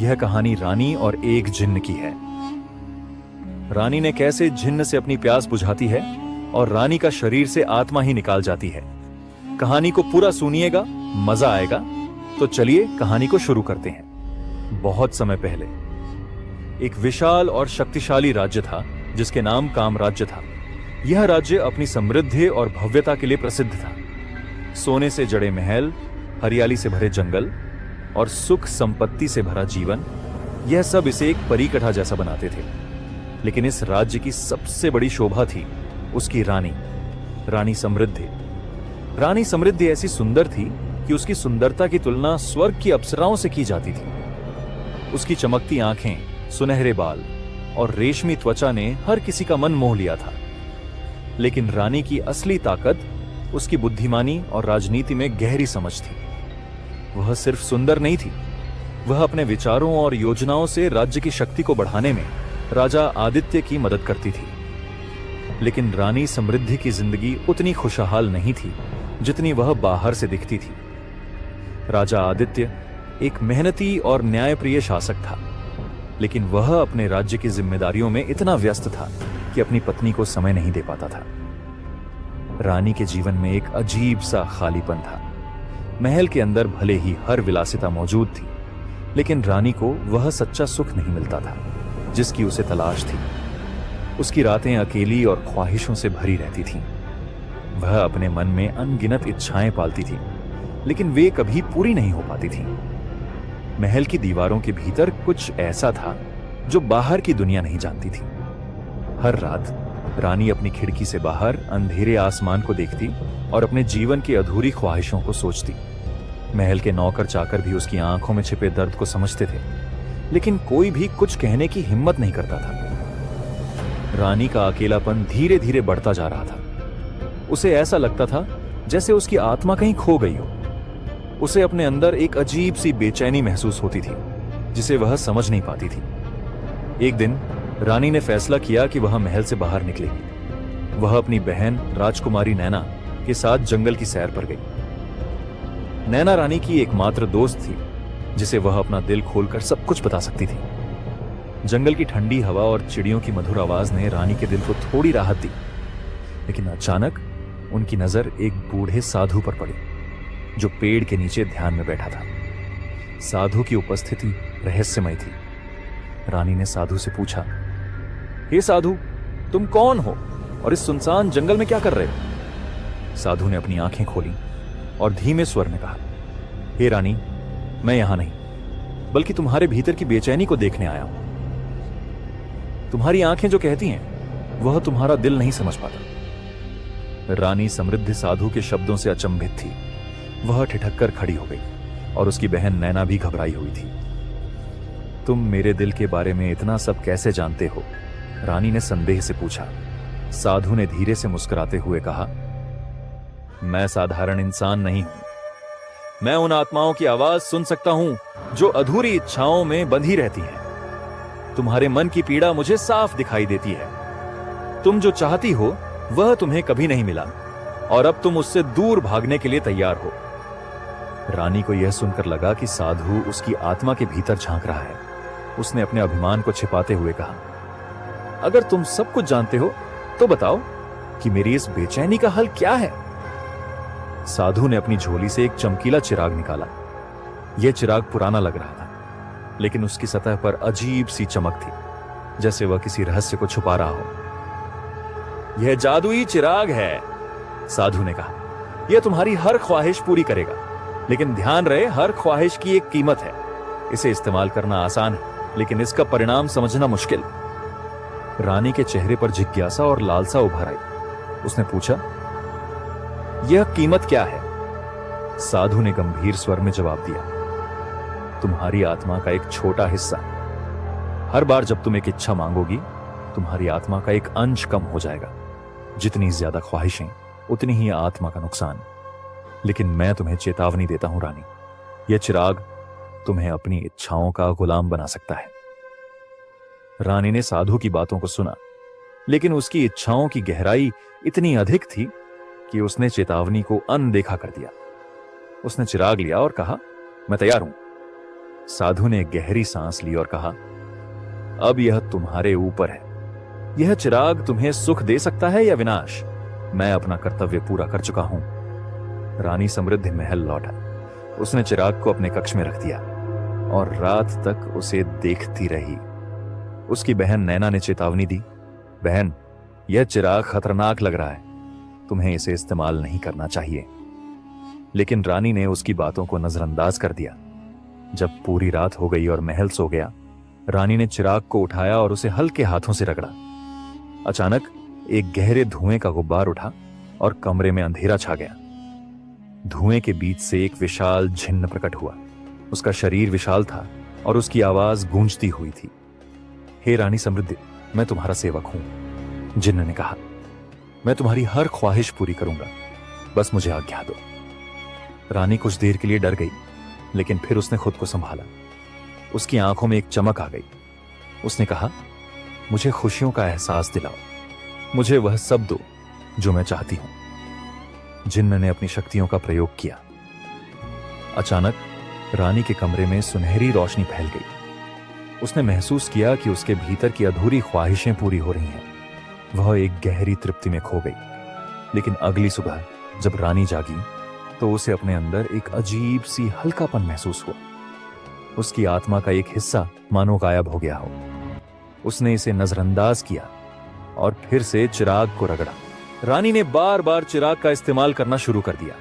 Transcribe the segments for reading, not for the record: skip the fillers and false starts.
यह कहानी रानी और एक जिन्न की है। रानी ने कैसे जिन्न से अपनी प्यास बुझाती है और रानी का शरीर से आत्मा ही निकाल जाती है। कहानी को पूरा सुनिएगा, मजा आएगा। तो चलिए कहानी को शुरू करते हैं। बहुत समय पहले एक विशाल और शक्तिशाली राज्य था जिसके नाम कामराज्य था। यह राज्य अपनी समृद्धि और भव्यता के लिए प्रसिद्ध था। सोने से जड़े महल, हरियाली से भरे जंगल और सुख संपत्ति से भरा जीवन, यह सब इसे एक परीकथा जैसा बनाते थे। लेकिन इस राज्य की सबसे बड़ी शोभा थी उसकी रानी, रानी समृद्धि। रानी समृद्धि ऐसी सुंदर थी कि उसकी सुंदरता की तुलना स्वर्ग की अप्सराओं से की जाती थी। उसकी चमकती आंखें, सुनहरे बाल और रेशमी त्वचा ने हर किसी का मन मोह लिया था। लेकिन रानी की असली ताकत उसकी बुद्धिमानी और राजनीति में गहरी समझ थी। वह सिर्फ सुंदर नहीं थी, वह अपने विचारों और योजनाओं से राज्य की शक्ति को बढ़ाने में राजा आदित्य की मदद करती थी। लेकिन रानी समृद्धि की जिंदगी उतनी खुशहाल नहीं थी जितनी वह बाहर से दिखती थी। राजा आदित्य एक मेहनती और न्यायप्रिय शासक था, लेकिन वह अपने राज्य की जिम्मेदारियों में इतना व्यस्त था कि अपनी पत्नी को समय नहीं दे पाता था। रानी के जीवन में एक अजीब सा खालीपन था। महल के अंदर भले ही हर विलासिता मौजूद थी, लेकिन रानी को वह सच्चा सुख नहीं मिलता था जिसकी उसे तलाश थी। उसकी रातें अकेली और ख्वाहिशों से भरी रहती थीं। वह अपने मन में अनगिनत इच्छाएं पालती थी, लेकिन वे कभी पूरी नहीं हो पाती थीं। महल की दीवारों के भीतर कुछ ऐसा था जो बाहर की दुनिया नहीं जानती थी। हर रात रानी अपनी खिड़की से बाहर अंधेरे आसमान को देखती और अपने जीवन की अधूरी ख्वाहिशों को सोचती। महल के नौकर चाकर भी उसकी आंखों में छिपे दर्द को समझते थे, लेकिन कोई भी कुछ कहने की हिम्मत नहीं करता था। रानी का अकेलापन धीरे धीरे बढ़ता जा रहा था। उसे ऐसा लगता था जैसे उसकी आत्मा कहीं खो गई हो। उसे अपने अंदर एक अजीब सी बेचैनी महसूस होती थी जिसे वह समझ नहीं पाती थी। एक दिन रानी ने फैसला किया कि वह महल से बाहर निकलेगी। वह अपनी बहन राजकुमारी नैना के साथ जंगल की सैर पर गई। नैना रानी की एकमात्र दोस्त थी जिसे वह अपना दिल खोलकर सब कुछ बता सकती थी। जंगल की ठंडी हवा और चिड़ियों की मधुर आवाज ने रानी के दिल को थोड़ी राहत दी। लेकिन अचानक उनकी नजर एक बूढ़े साधु पर पड़ी जो पेड़ के नीचे ध्यान में बैठा था। साधु की उपस्थिति रहस्यमय थी। रानी ने साधु से पूछा, हे साधु, तुम कौन हो और इस सुनसान जंगल में क्या कर रहे हो? साधु ने अपनी आंखें खोली और धीमे स्वर में कहा, हे रानी, मैं यहां नहीं बल्कि तुम्हारे भीतर की बेचैनी को देखने आया हूं। तुम्हारी आंखें जो कहती हैं वह तुम्हारा दिल नहीं समझ पाता। रानी समृद्धि साधु के शब्दों से अचंभित थी। वह ठिठक कर खड़ी हो गई और उसकी बहन नैना भी घबराई हुई थी। तुम मेरे दिल के बारे में इतना सब कैसे जानते हो? रानी ने संदेह से पूछा। साधु ने धीरे से मुस्कुराते हुए कहा, मैं साधारण इंसान नहीं हूं। मैं उन आत्माओं की आवाज सुन सकता हूं जो अधूरी इच्छाओं में बंधी रहती हैं। तुम्हारे मन की पीड़ा मुझे साफ दिखाई देती है। तुम जो चाहती हो वह तुम्हें कभी नहीं मिला और अब तुम उससे दूर भागने के लिए तैयार हो। रानी को यह सुनकर लगा कि साधु उसकी आत्मा के भीतर झांक रहा है। उसने अपने अभिमान को छिपाते हुए कहा, अगर तुम सब कुछ जानते हो तो बताओ कि मेरी इस बेचैनी का हल क्या है? साधु ने अपनी झोली से एक चमकीला चिराग निकाला। यह चिराग पुराना लग रहा था, लेकिन उसकी सतह पर अजीब सी चमक थी, जैसे वह किसी रहस्य को छुपा रहा हो। यह जादुई चिराग है, साधु ने कहा। यह तुम्हारी हर ख्वाहिश पूरी करेगा, लेकिन ध्यान रहे, हर ख्वाहिश की एक कीमत है। इसे इस्तेमाल करना आसान है, लेकिन इसका परिणाम समझना मुश्किल। रानी के चेहरे पर जिज्ञासा और लालसा उभर आई। उसने पूछा, यह कीमत क्या है? साधु ने गंभीर स्वर में जवाब दिया, तुम्हारी आत्मा का एक छोटा हिस्सा। हर बार जब तुम एक इच्छा मांगोगी, तुम्हारी आत्मा का एक अंश कम हो जाएगा। जितनी ज्यादा ख्वाहिशें, उतनी ही आत्मा का नुकसान। लेकिन मैं तुम्हें चेतावनी देता हूं रानी, यह चिराग तुम्हें अपनी इच्छाओं का गुलाम बना सकता है। रानी ने साधु की बातों को सुना, लेकिन उसकी इच्छाओं की गहराई इतनी अधिक थी कि उसने चेतावनी को अनदेखा कर दिया। उसने चिराग लिया और कहा, मैं तैयार हूं। साधु ने गहरी सांस ली और कहा, अब यह तुम्हारे ऊपर है। यह चिराग तुम्हें सुख दे सकता है या विनाश। मैं अपना कर्तव्य पूरा कर चुका हूं। रानी समृद्धि महल लौटा। उसने चिराग को अपने कक्ष में रख दिया और रात तक उसे देखती रही। उसकी बहन नैना ने चेतावनी दी, बहन, यह चिराग खतरनाक लग रहा है, तुम्हें इसे इस्तेमाल नहीं करना चाहिए। लेकिन रानी ने उसकी बातों को नजरअंदाज कर दिया। जब पूरी रात हो गई और महल सो गया, रानी ने चिराग को उठाया और उसे हल्के हाथों से रगड़ा। अचानक एक गहरे धुएं का गुब्बार उठा और कमरे में अंधेरा छा गया। धुएं के बीच से एक विशाल जिन्न प्रकट हुआ। उसका शरीर विशाल था और उसकी आवाज गूंजती हुई थी। हे रानी समृद्धि, मैं तुम्हारा सेवक हूं। जिन्न ने कहा, मैं तुम्हारी हर ख्वाहिश पूरी करूंगा, बस मुझे आज्ञा दो। रानी कुछ देर के लिए डर गई, लेकिन फिर उसने खुद को संभाला। उसकी आंखों में एक चमक आ गई। उसने कहा, मुझे खुशियों का एहसास दिलाओ, मुझे वह सब दो जो मैं चाहती हूं। जिन्न ने अपनी शक्तियों का प्रयोग किया। अचानक रानी के कमरे में सुनहरी रोशनी फैल गई। उसने महसूस किया कि उसके भीतर की अधूरी ख्वाहिशें पूरी हो रही हैं। वह एक गहरी तृप्ति में खो गई। लेकिन अगली सुबह जब रानी जागी तो उसे अपने अंदर एक अजीब सी हल्कापन महसूस हुआ। उसकी आत्मा का एक हिस्सा मानो गायब हो गया हो। उसने इसे नजरअंदाज किया और फिर से चिराग को रगड़ा। रानी ने बार बार चिराग का इस्तेमाल करना शुरू कर दिया।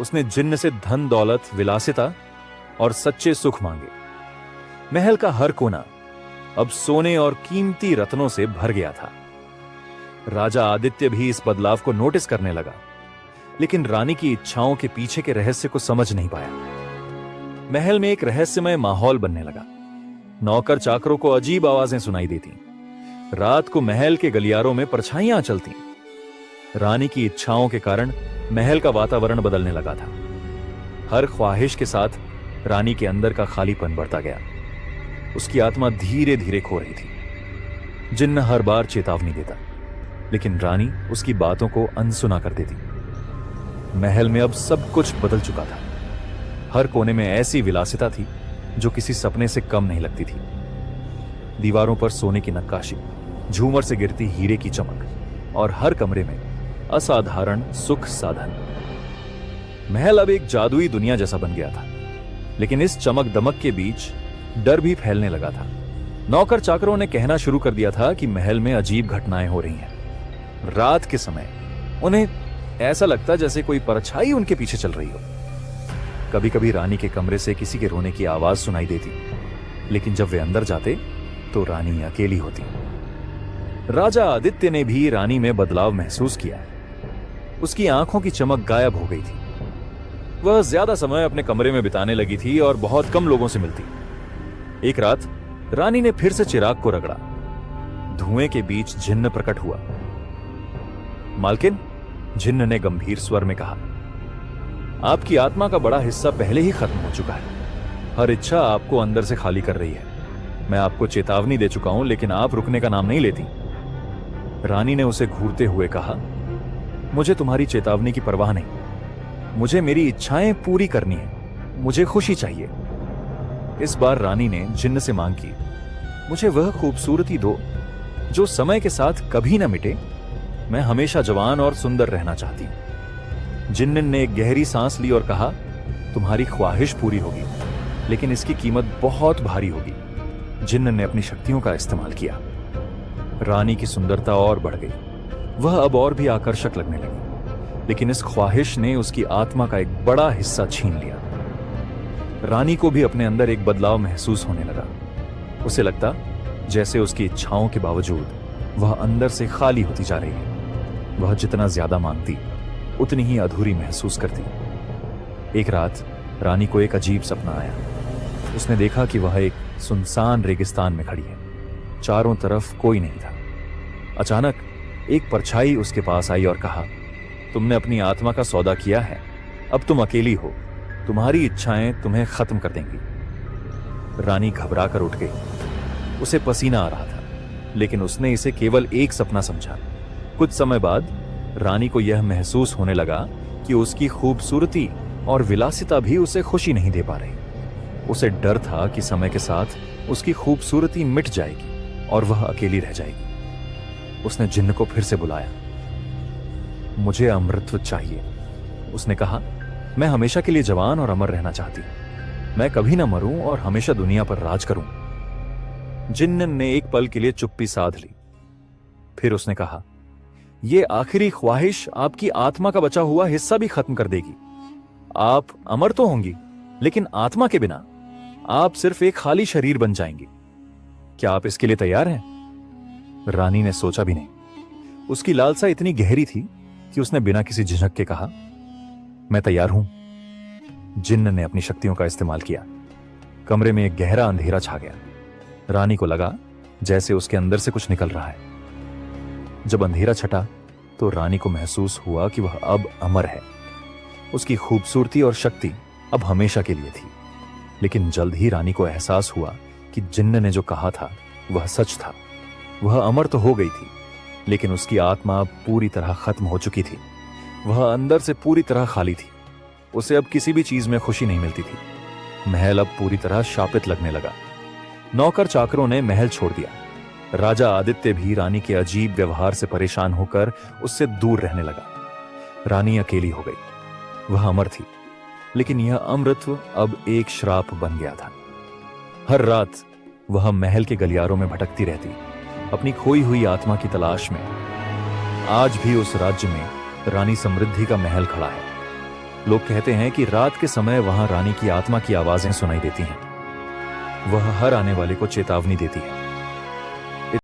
उसने जिन्न से धन दौलत, विलासिता और सच्चे सुख मांगे। महल का हर कोना अब सोने और कीमती रत्नों से भर गया था। राजा आदित्य भी इस बदलाव को नोटिस करने लगा, लेकिन रानी की इच्छाओं के पीछे के रहस्य को समझ नहीं पाया। महल में एक रहस्यमय माहौल बनने लगा। नौकर चाकरों को अजीब आवाजें सुनाई देती। रात को महल के गलियारों में परछाइयां चलती। रानी की इच्छाओं के कारण महल का वातावरण बदलने लगा था। हर ख्वाहिश के साथ रानी के अंदर का खालीपन बढ़ता गया। उसकी आत्मा धीरे धीरे खो रही थी। जिन्न हर बार चेतावनी देता, लेकिन रानी उसकी बातों को अनसुना कर देती। महल में अब सब कुछ बदल चुका था। हर कोने में ऐसी विलासिता थी जो किसी सपने से कम नहीं लगती थी। दीवारों पर सोने की नक्काशी, झूमर से गिरती हीरे की चमक और हर कमरे में असाधारण सुख साधन। महल अब एक जादुई दुनिया जैसा बन गया था। लेकिन इस चमक दमक के बीच डर भी फैलने लगा था। नौकर चाकरों ने कहना शुरू कर दिया था कि महल में अजीब घटनाएं हो रही हैं। रात के समय उन्हें ऐसा लगता जैसे कोई परछाई उनके पीछे चल रही हो। कभी कभी रानी के कमरे से किसी के रोने की आवाज सुनाई देती, लेकिन जब वे अंदर जाते तो रानी अकेली होती। राजा आदित्य ने भी रानी में बदलाव महसूस किया। उसकी आंखों की चमक गायब हो गई थी। वह ज्यादा समय अपने कमरे में बिताने लगी थी और बहुत कम लोगों से मिलती। एक रात रानी ने फिर से चिराग को रगड़ा। धुएं के बीच जिन्न प्रकट हुआ। मालकिन, जिन्न ने गंभीर स्वर में कहा, आपकी आत्मा का बड़ा हिस्सा पहले ही खत्म हो चुका है। हर इच्छा आपको अंदर से खाली कर रही है। मैं आपको चेतावनी दे चुका हूं, लेकिन आप रुकने का नाम नहीं लेती। रानी ने उसे घूरते हुए कहा, मुझे तुम्हारी चेतावनी की परवाह नहीं। मुझे मेरी इच्छाएं पूरी करनी है। मुझे खुशी चाहिए। इस बार रानी ने जिन्न से मांग की, मुझे वह खूबसूरती दो जो समय के साथ कभी न मिटे। मैं हमेशा जवान और सुंदर रहना चाहती हूं। जिन्न ने एक गहरी सांस ली और कहा, तुम्हारी ख्वाहिश पूरी होगी, लेकिन इसकी कीमत बहुत भारी होगी। जिन्न ने अपनी शक्तियों का इस्तेमाल किया। रानी की सुंदरता और बढ़ गई। वह अब और भी आकर्षक लगने लगी, लेकिन इस ख्वाहिश ने उसकी आत्मा का एक बड़ा हिस्सा छीन लिया। रानी को भी अपने अंदर एक बदलाव महसूस होने लगा। उसे लगता जैसे उसकी इच्छाओं के बावजूद वह अंदर से खाली होती जा रही है। वह जितना ज्यादा मांगती, उतनी ही अधूरी महसूस करती। एक रात रानी को एक अजीब सपना आया। उसने देखा कि वह एक सुनसान रेगिस्तान में खड़ी है। चारों तरफ कोई नहीं था। अचानक एक परछाई उसके पास आई और कहा, तुमने अपनी आत्मा का सौदा किया है। अब तुम अकेली हो। तुम्हारी इच्छाएं तुम्हें खत्म कर देंगी। रानी घबरा कर उठ गई। उसे पसीना आ रहा था, लेकिन उसने इसे केवल एक सपना समझा। कुछ समय बाद रानी को यह महसूस होने लगा कि उसकी खूबसूरती और विलासिता भी उसे खुशी नहीं दे पा रही। उसे डर था कि समय के साथ उसकी खूबसूरती मिट जाएगी और वह अकेली रह जाएगी। उसने जिन्न को फिर से बुलाया। मुझे अमृतत्व चाहिए, उसने कहा। मैं हमेशा के लिए जवान और अमर रहना चाहती। मैं कभी ना मरूं और हमेशा दुनिया पर राज करूं। जिन्न ने एक पल के लिए चुप्पी साध ली। फिर उसने कहा, यह आखिरी ख्वाहिश आपकी आत्मा का बचा हुआ हिस्सा भी खत्म कर देगी। आप अमर तो होंगी, लेकिन आत्मा के बिना आप सिर्फ एक खाली शरीर बन जाएंगी। क्या आप इसके लिए तैयार हैं? रानी ने सोचा भी नहीं। उसकी लालसा इतनी गहरी थी कि उसने बिना किसी झिझक के कहा, मैं तैयार हूं। जिन्न ने अपनी शक्तियों का इस्तेमाल किया। कमरे में एक गहरा अंधेरा छा गया। रानी को लगा जैसे उसके अंदर से कुछ निकल रहा है। जब अंधेरा छटा तो रानी को महसूस हुआ कि वह अब अमर है। उसकी खूबसूरती और शक्ति अब हमेशा के लिए थी। लेकिन जल्द ही रानी को एहसास हुआ कि जिन्न ने जो कहा था वह सच था। वह अमर तो हो गई थी, लेकिन उसकी आत्मा अब पूरी तरह खत्म हो चुकी थी। वह अंदर से पूरी तरह खाली थी। उसे अब किसी भी चीज में खुशी नहीं मिलती थी। महल अब पूरी तरह शापित लगने लगा। नौकर चाकरों ने महल छोड़ दिया। राजा आदित्य भी रानी के अजीब व्यवहार से परेशान होकर उससे दूर रहने लगा। रानी अकेली हो गई। वह अमर थी, लेकिन यह अमृतत्व अब एक श्राप बन गया था। हर रात वह महल के गलियारों में भटकती रहती, अपनी खोई हुई आत्मा की तलाश में। आज भी उस राज्य में रानी समृद्धि का महल खड़ा है। लोग कहते हैं कि रात के समय वहां रानी की आत्मा की आवाजें सुनाई देती हैं। वह हर आने वाले को चेतावनी देती है।